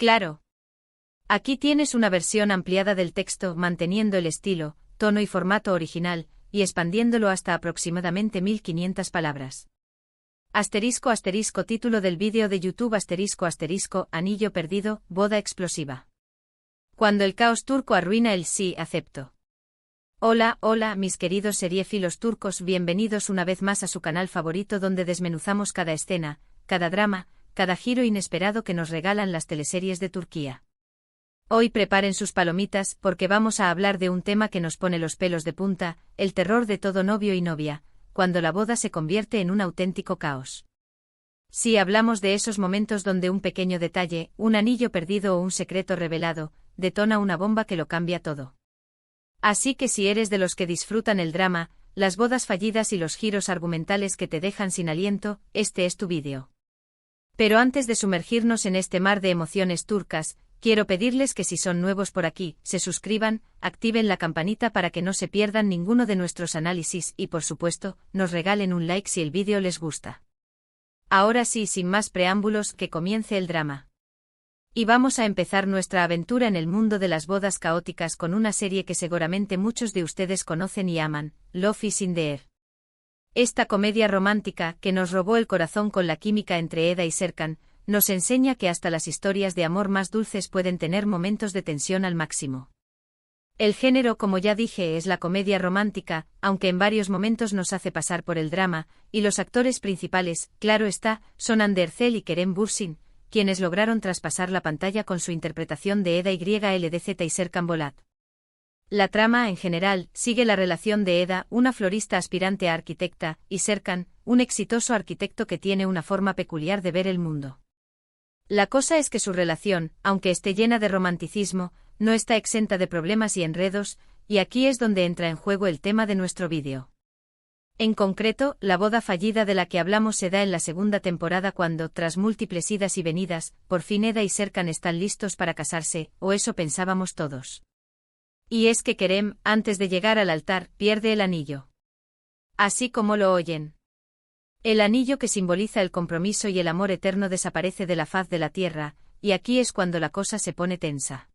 Claro. Aquí tienes una versión ampliada del texto manteniendo el estilo, tono y formato original, y expandiéndolo hasta aproximadamente 1500 palabras. *** Título del vídeo de YouTube *** Anillo perdido, boda explosiva. Cuando el caos turco arruina el sí acepto. Hola, mis queridos seriéfilos turcos, bienvenidos una vez más a su canal favorito donde desmenuzamos cada escena, cada drama, cada giro inesperado que nos regalan las teleseries de Turquía. Hoy preparen sus palomitas porque vamos a hablar de un tema que nos pone los pelos de punta, el terror de todo novio y novia, cuando la boda se convierte en un auténtico caos. Sí, hablamos de esos momentos donde un pequeño detalle, un anillo perdido o un secreto revelado, detona una bomba que lo cambia todo. Así que si eres de los que disfrutan el drama, las bodas fallidas y los giros argumentales que te dejan sin aliento, este es tu vídeo. Pero antes de sumergirnos en este mar de emociones turcas, quiero pedirles que si son nuevos por aquí, se suscriban, activen la campanita para que no se pierdan ninguno de nuestros análisis y por supuesto, nos regalen un like si el vídeo les gusta. Ahora sí, sin más preámbulos, que comience el drama. Y vamos a empezar nuestra aventura en el mundo de las bodas caóticas con una serie que seguramente muchos de ustedes conocen y aman, Love is in the Air. Esta comedia romántica, que nos robó el corazón con la química entre Eda y Serkan, nos enseña que hasta las historias de amor más dulces pueden tener momentos de tensión al máximo. El género, como ya dije, es la comedia romántica, aunque en varios momentos nos hace pasar por el drama, y los actores principales, claro está, son Hande Erçel y Kerem Bürsin, quienes lograron traspasar la pantalla con su interpretación de Eda YLDZ y Serkan Bolat. La trama, en general, sigue la relación de Eda, una florista aspirante a arquitecta, y Serkan, un exitoso arquitecto que tiene una forma peculiar de ver el mundo. La cosa es que su relación, aunque esté llena de romanticismo, no está exenta de problemas y enredos, y aquí es donde entra en juego el tema de nuestro vídeo. En concreto, la boda fallida de la que hablamos se da en la segunda temporada cuando, tras múltiples idas y venidas, por fin Eda y Serkan están listos para casarse, o eso pensábamos todos. Y es que Kerem, antes de llegar al altar, pierde el anillo. Así como lo oyen. El anillo que simboliza el compromiso y el amor eterno desaparece de la faz de la tierra, y aquí es cuando la cosa se pone tensa.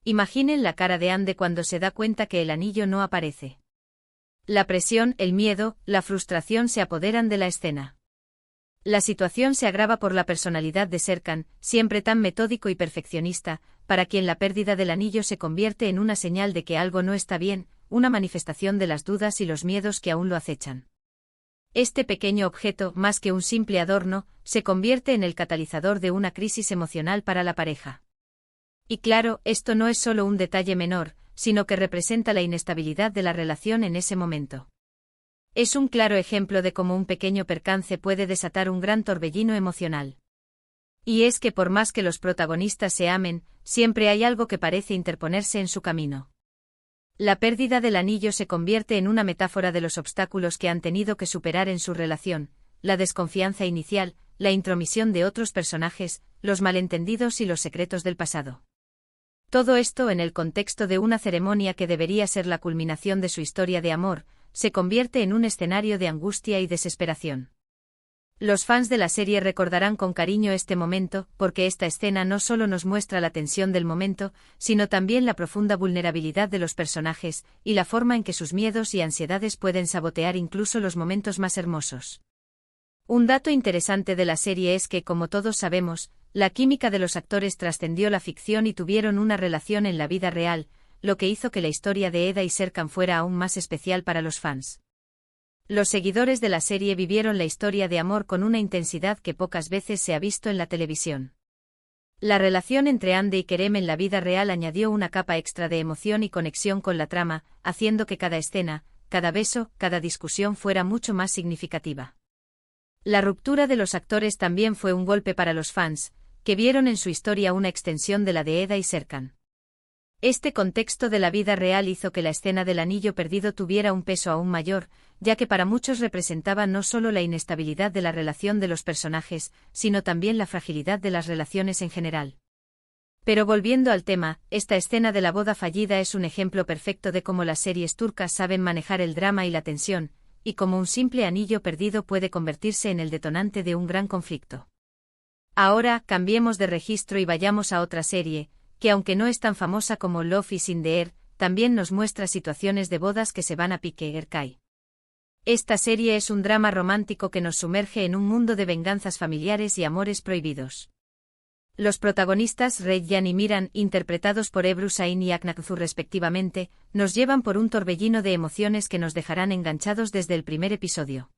Imaginen la cara de Hande cuando se da cuenta que el anillo no aparece. La presión, el miedo, la frustración se apoderan de la escena. La situación se agrava por la personalidad de Serkan, siempre tan metódico y perfeccionista, para quien la pérdida del anillo se convierte en una señal de que algo no está bien, una manifestación de las dudas y los miedos que aún lo acechan. Este pequeño objeto, más que un simple adorno, se convierte en el catalizador de una crisis emocional para la pareja. Y claro, esto no es solo un detalle menor, sino que representa la inestabilidad de la relación en ese momento. Es un claro ejemplo de cómo un pequeño percance puede desatar un gran torbellino emocional. Y es que por más que los protagonistas se amen, siempre hay algo que parece interponerse en su camino. La pérdida del anillo se convierte en una metáfora de los obstáculos que han tenido que superar en su relación, la desconfianza inicial, la intromisión de otros personajes, los malentendidos y los secretos del pasado. Todo esto en el contexto de una ceremonia que debería ser la culminación de su historia de amor, se convierte en un escenario de angustia y desesperación. Los fans de la serie recordarán con cariño este momento, porque esta escena no solo nos muestra la tensión del momento, sino también la profunda vulnerabilidad de los personajes, y la forma en que sus miedos y ansiedades pueden sabotear incluso los momentos más hermosos. Un dato interesante de la serie es que, como todos sabemos, la química de los actores trascendió la ficción y tuvieron una relación en la vida real, lo que hizo que la historia de Eda y Serkan fuera aún más especial para los fans. Los seguidores de la serie vivieron la historia de amor con una intensidad que pocas veces se ha visto en la televisión. La relación entre Hande y Kerem en la vida real añadió una capa extra de emoción y conexión con la trama, haciendo que cada escena, cada beso, cada discusión fuera mucho más significativa. La ruptura de los actores también fue un golpe para los fans, que vieron en su historia una extensión de la de Eda y Serkan. Este contexto de la vida real hizo que la escena del anillo perdido tuviera un peso aún mayor, ya que para muchos representaba no solo la inestabilidad de la relación de los personajes, sino también la fragilidad de las relaciones en general. Pero volviendo al tema, esta escena de la boda fallida es un ejemplo perfecto de cómo las series turcas saben manejar el drama y la tensión, y cómo un simple anillo perdido puede convertirse en el detonante de un gran conflicto. Ahora, cambiemos de registro y vayamos a otra serie, que aunque no es tan famosa como Love is in the Air, también nos muestra situaciones de bodas que se van a pique Erkai. Esta serie es un drama romántico que nos sumerge en un mundo de venganzas familiares y amores prohibidos. Los protagonistas Redyan y Miran, interpretados por Ebru Şahin y Aknakzu respectivamente, nos llevan por un torbellino de emociones que nos dejarán enganchados desde el primer episodio.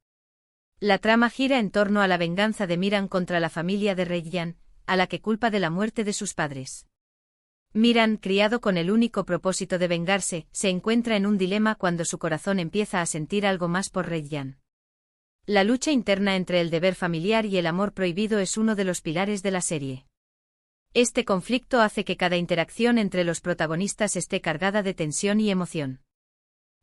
La trama gira en torno a la venganza de Miran contra la familia de Redyan, a la que culpa de la muerte de sus padres. Miran, criado con el único propósito de vengarse, se encuentra en un dilema cuando su corazón empieza a sentir algo más por Redyan. La lucha interna entre el deber familiar y el amor prohibido es uno de los pilares de la serie. Este conflicto hace que cada interacción entre los protagonistas esté cargada de tensión y emoción.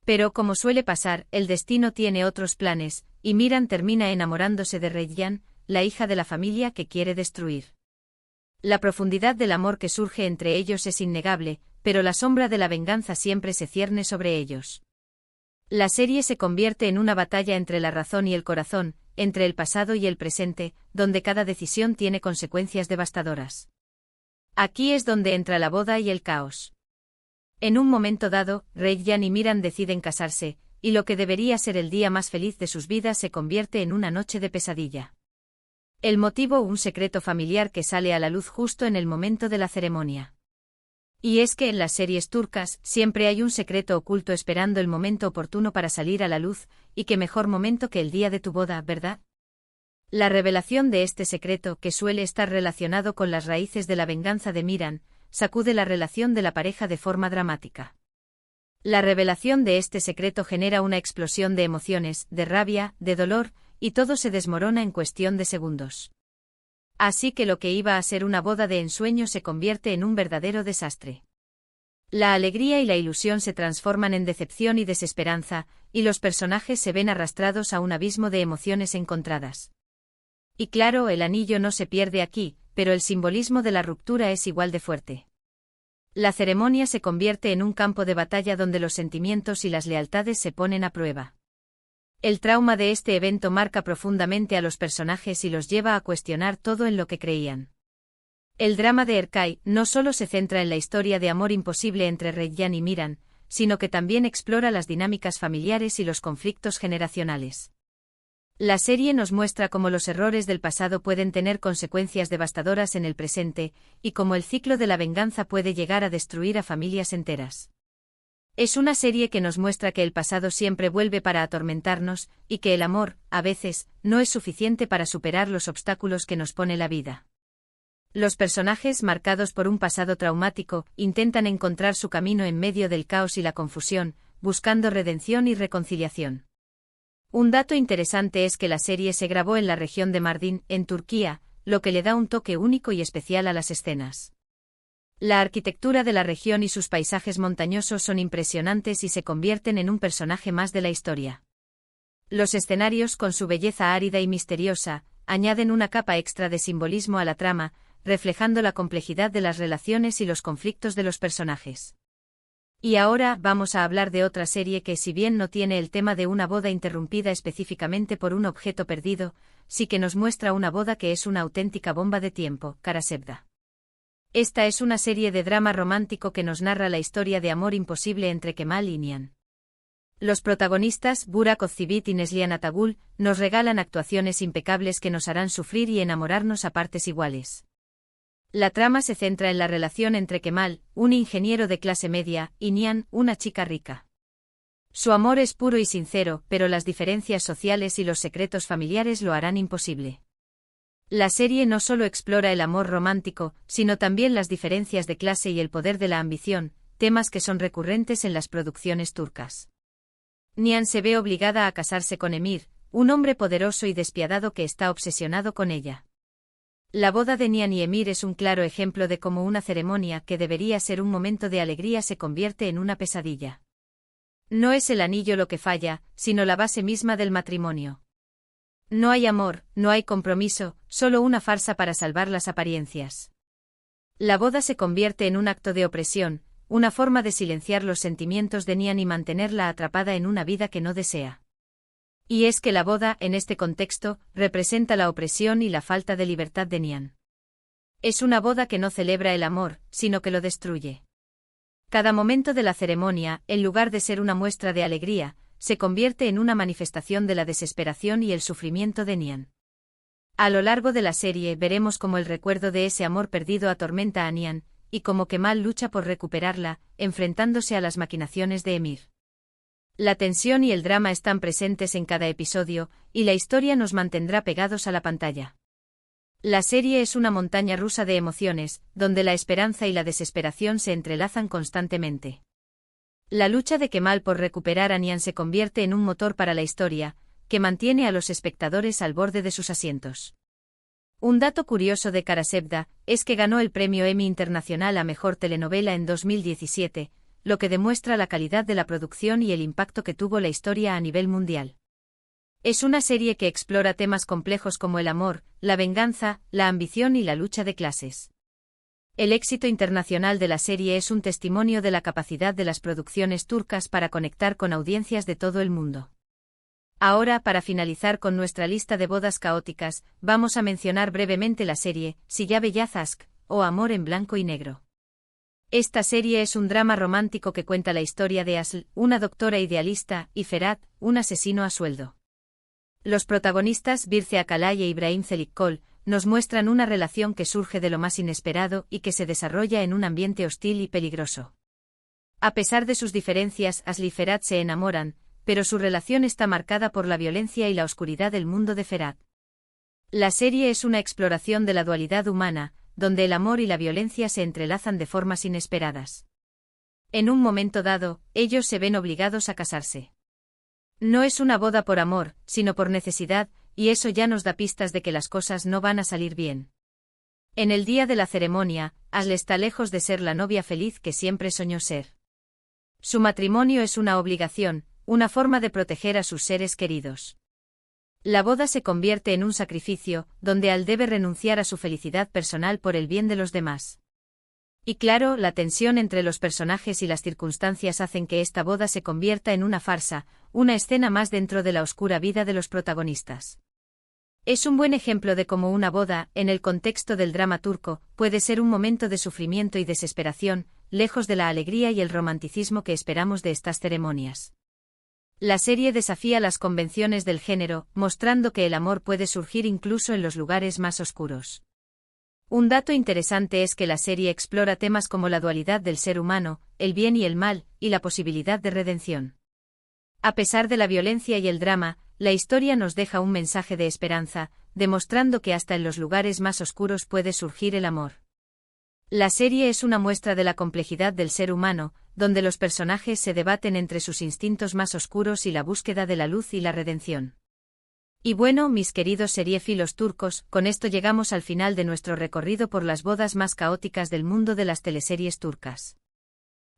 Pero como suele pasar, el destino tiene otros planes, y Miran termina enamorándose de Redyan, la hija de la familia que quiere destruir. La profundidad del amor que surge entre ellos es innegable, pero la sombra de la venganza siempre se cierne sobre ellos. La serie se convierte en una batalla entre la razón y el corazón, entre el pasado y el presente, donde cada decisión tiene consecuencias devastadoras. Aquí es donde entra la boda y el caos. En un momento dado, Redyan y Miran deciden casarse, y lo que debería ser el día más feliz de sus vidas se convierte en una noche de pesadilla. El motivo: un secreto familiar que sale a la luz justo en el momento de la ceremonia. Y es que en las series turcas siempre hay un secreto oculto esperando el momento oportuno para salir a la luz, y qué mejor momento que el día de tu boda, ¿verdad? La revelación de este secreto, que suele estar relacionado con las raíces de la venganza de Miran, sacude la relación de la pareja de forma dramática. La revelación de este secreto genera una explosión de emociones, de rabia, de dolor, y todo se desmorona en cuestión de segundos. Así que lo que iba a ser una boda de ensueño se convierte en un verdadero desastre. La alegría y la ilusión se transforman en decepción y desesperanza, y los personajes se ven arrastrados a un abismo de emociones encontradas. Y claro, el anillo no se pierde aquí, pero el simbolismo de la ruptura es igual de fuerte. La ceremonia se convierte en un campo de batalla donde los sentimientos y las lealtades se ponen a prueba. El trauma de este evento marca profundamente a los personajes y los lleva a cuestionar todo en lo que creían. El drama de Erkai no solo se centra en la historia de amor imposible entre Redyan y Miran, sino que también explora las dinámicas familiares y los conflictos generacionales. La serie nos muestra cómo los errores del pasado pueden tener consecuencias devastadoras en el presente, y cómo el ciclo de la venganza puede llegar a destruir a familias enteras. Es una serie que nos muestra que el pasado siempre vuelve para atormentarnos, y que el amor, a veces, no es suficiente para superar los obstáculos que nos pone la vida. Los personajes, marcados por un pasado traumático, intentan encontrar su camino en medio del caos y la confusión, buscando redención y reconciliación. Un dato interesante es que la serie se grabó en la región de Mardin, en Turquía, lo que le da un toque único y especial a las escenas. La arquitectura de la región y sus paisajes montañosos son impresionantes y se convierten en un personaje más de la historia. Los escenarios, con su belleza árida y misteriosa, añaden una capa extra de simbolismo a la trama, reflejando la complejidad de las relaciones y los conflictos de los personajes. Y ahora vamos a hablar de otra serie que, si bien no tiene el tema de una boda interrumpida específicamente por un objeto perdido, sí que nos muestra una boda que es una auténtica bomba de tiempo, Karasevda. Esta es una serie de drama romántico que nos narra la historia de amor imposible entre Kemal y Nihan. Los protagonistas, Burak Özçivit y Neslihan Atagul, nos regalan actuaciones impecables que nos harán sufrir y enamorarnos a partes iguales. La trama se centra en la relación entre Kemal, un ingeniero de clase media, y Nihan, una chica rica. Su amor es puro y sincero, pero las diferencias sociales y los secretos familiares lo harán imposible. La serie no solo explora el amor romántico, sino también las diferencias de clase y el poder de la ambición, temas que son recurrentes en las producciones turcas. Nihan se ve obligada a casarse con Emir, un hombre poderoso y despiadado que está obsesionado con ella. La boda de Nihan y Emir es un claro ejemplo de cómo una ceremonia que debería ser un momento de alegría se convierte en una pesadilla. No es el anillo lo que falla, sino la base misma del matrimonio. No hay amor, no hay compromiso, solo una farsa para salvar las apariencias. La boda se convierte en un acto de opresión, una forma de silenciar los sentimientos de Nihan y mantenerla atrapada en una vida que no desea. Y es que la boda, en este contexto, representa la opresión y la falta de libertad de Nihan. Es una boda que no celebra el amor, sino que lo destruye. Cada momento de la ceremonia, en lugar de ser una muestra de alegría, se convierte en una manifestación de la desesperación y el sufrimiento de Nian. A lo largo de la serie veremos cómo el recuerdo de ese amor perdido atormenta a Nian, y cómo Kemal lucha por recuperarla, enfrentándose a las maquinaciones de Emir. La tensión y el drama están presentes en cada episodio, y la historia nos mantendrá pegados a la pantalla. La serie es una montaña rusa de emociones, donde la esperanza y la desesperación se entrelazan constantemente. La lucha de Kemal por recuperar a Nian se convierte en un motor para la historia, que mantiene a los espectadores al borde de sus asientos. Un dato curioso de Karasevda es que ganó el premio Emmy Internacional a Mejor Telenovela en 2017, lo que demuestra la calidad de la producción y el impacto que tuvo la historia a nivel mundial. Es una serie que explora temas complejos como el amor, la venganza, la ambición y la lucha de clases. El éxito internacional de la serie es un testimonio de la capacidad de las producciones turcas para conectar con audiencias de todo el mundo. Ahora, para finalizar con nuestra lista de bodas caóticas, vamos a mencionar brevemente la serie Silla Beyaz Aşk, o Amor en blanco y negro. Esta serie es un drama romántico que cuenta la historia de Asl, una doctora idealista, y Ferhat, un asesino a sueldo. Los protagonistas Birce Akalay e Ibrahim Çelikkol nos muestran una relación que surge de lo más inesperado y que se desarrolla en un ambiente hostil y peligroso. A pesar de sus diferencias, Asl y Ferhat se enamoran, pero su relación está marcada por la violencia y la oscuridad del mundo de Ferhat. La serie es una exploración de la dualidad humana, donde el amor y la violencia se entrelazan de formas inesperadas. En un momento dado, ellos se ven obligados a casarse. No es una boda por amor, sino por necesidad, y eso ya nos da pistas de que las cosas no van a salir bien. En el día de la ceremonia, Asl está lejos de ser la novia feliz que siempre soñó ser. Su matrimonio es una obligación, una forma de proteger a sus seres queridos. La boda se convierte en un sacrificio, donde Al debe renunciar a su felicidad personal por el bien de los demás. Y claro, la tensión entre los personajes y las circunstancias hacen que esta boda se convierta en una farsa, una escena más dentro de la oscura vida de los protagonistas. Es un buen ejemplo de cómo una boda, en el contexto del drama turco, puede ser un momento de sufrimiento y desesperación, lejos de la alegría y el romanticismo que esperamos de estas ceremonias. La serie desafía las convenciones del género, mostrando que el amor puede surgir incluso en los lugares más oscuros. Un dato interesante es que la serie explora temas como la dualidad del ser humano, el bien y el mal, y la posibilidad de redención. A pesar de la violencia y el drama, la historia nos deja un mensaje de esperanza, demostrando que hasta en los lugares más oscuros puede surgir el amor. La serie es una muestra de la complejidad del ser humano, donde los personajes se debaten entre sus instintos más oscuros y la búsqueda de la luz y la redención. Y bueno, mis queridos seriéfilos turcos, con esto llegamos al final de nuestro recorrido por las bodas más caóticas del mundo de las teleseries turcas.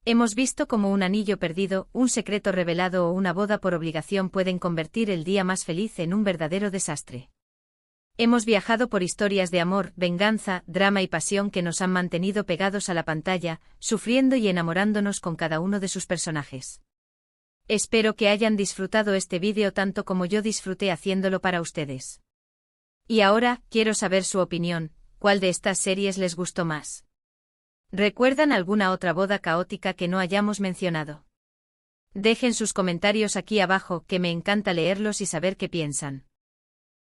Hemos visto cómo un anillo perdido, un secreto revelado o una boda por obligación pueden convertir el día más feliz en un verdadero desastre. Hemos viajado por historias de amor, venganza, drama y pasión que nos han mantenido pegados a la pantalla, sufriendo y enamorándonos con cada uno de sus personajes. Espero que hayan disfrutado este vídeo tanto como yo disfruté haciéndolo para ustedes. Y ahora, quiero saber su opinión, ¿cuál de estas series les gustó más? ¿Recuerdan alguna otra boda caótica que no hayamos mencionado? Dejen sus comentarios aquí abajo, que me encanta leerlos y saber qué piensan.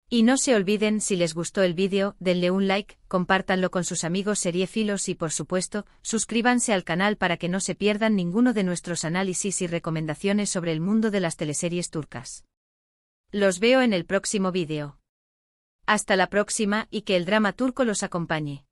Y no se olviden, si les gustó el vídeo, denle un like, compártanlo con sus amigos seriéfilos y por supuesto, suscríbanse al canal para que no se pierdan ninguno de nuestros análisis y recomendaciones sobre el mundo de las teleseries turcas. Los veo en el próximo vídeo. Hasta la próxima y que el drama turco los acompañe.